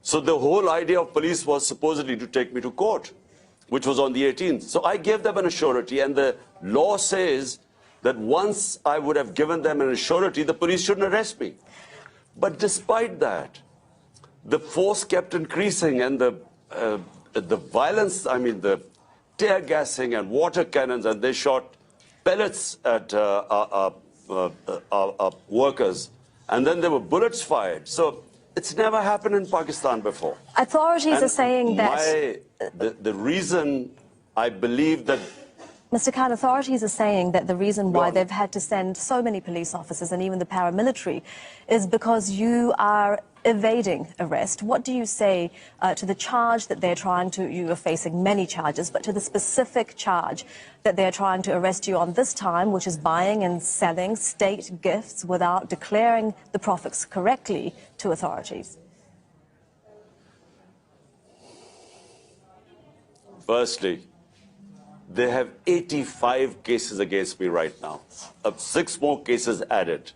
So the whole idea of police was supposedly to take me to court, which was on the 18th. So I gave them an surety, and the law says that once I would have given them an surety, the police shouldn't arrest me. But despite that, the force kept increasing, and the violence, I mean, the tear gassing and water cannons, and they shot pellets at our workers, and then there were bullets fired. So it's never happened in Pakistan before. Authorities are saying that... The reason I believe that... Mr. Khan, authorities are saying that the reason why they've had to send so many police officers and even the paramilitary is because you are evading arrest. What do you say to the charge that they're trying to... You are facing many charges, but to the specific charge that they're trying to arrest you on this time, which is buying and selling state gifts without declaring the profits correctly to authorities? Firstly, they have 85 cases against me right now. 6 more cases added.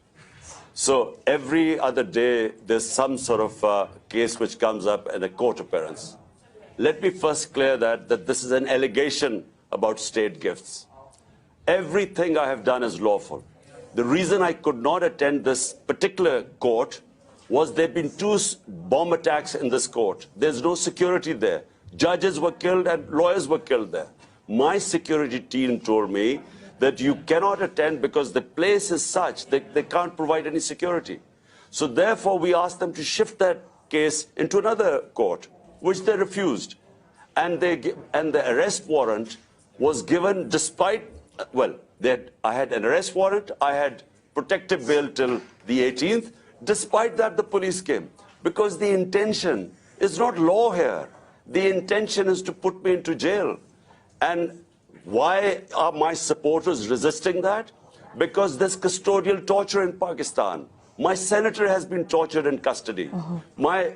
So every other day, there's some sort of case which comes up in a court appearance. Let me first clear that this is an allegation about state gifts. Everything I have done is lawful. The reason I could not attend this particular court was there have been 2 bomb attacks in this court. There's no security there. Judges were killed and lawyers were killed there. My security team told me that you cannot attend because the place is such that they can't provide any security. So therefore, we asked them to shift that case into another court, which they refused. And the arrest warrant was given despite, well, I had an arrest warrant, I had protective bail till the 18th. Despite that, the police came. Because the intention is not law here. The intention is to put me into jail. And why are my supporters resisting that? Because there's custodial torture in Pakistan. My senator has been tortured in custody. My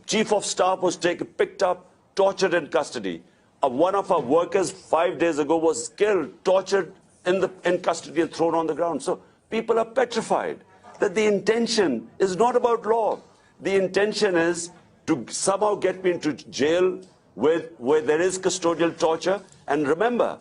chief of staff was picked up, tortured in custody. One of our workers 5 days ago was killed, tortured in custody and thrown on the ground. So people are petrified that the intention is not about law. The intention is to somehow get me into jail where there is custodial torture. And remember,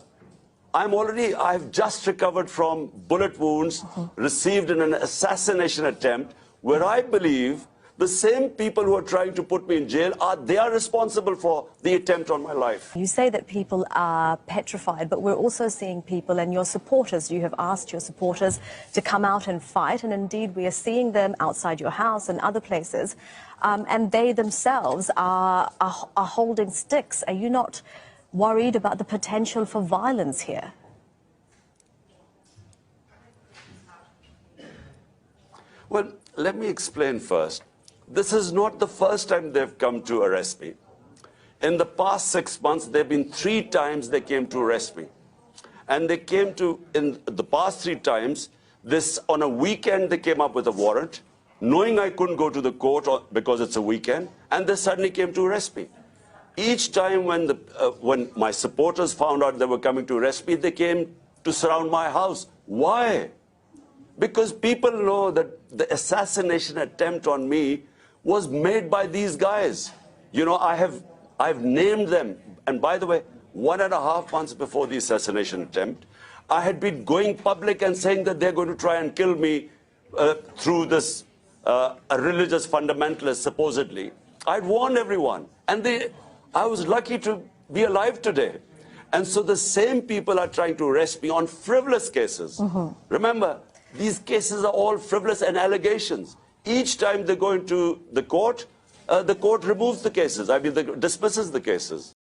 I've just recovered from bullet wounds received in an assassination attempt where I believe the same people who are trying to put me in jail, they are responsible for the attempt on my life. You say that people are petrified, but we're also seeing people and your supporters. You have asked your supporters to come out and fight, and indeed we are seeing them outside your house and other places, and they themselves are holding sticks. Are you not worried about the potential for violence here? Well, let me explain first. This is not the first time they've come to arrest me. In the past 6 months, there have been 3 times they came to arrest me. And they came to, in the past 3 times, on a weekend they came up with a warrant, knowing I couldn't go to the court because it's a weekend, and they suddenly came to arrest me. Each time when my supporters found out they were coming to arrest me, they came to surround my house. Why? Because people know that the assassination attempt on me was made by these guys. You know, I've named them. And by the way, 1.5 months before the assassination attempt, I had been going public and saying that they're going to try and kill me through this a religious fundamentalist, supposedly. I'd warned everyone. And I was lucky to be alive today. And so the same people are trying to arrest me on frivolous cases. Remember, these cases are all frivolous and allegations. Each time they go into the court removes the cases. I mean, dismisses the cases.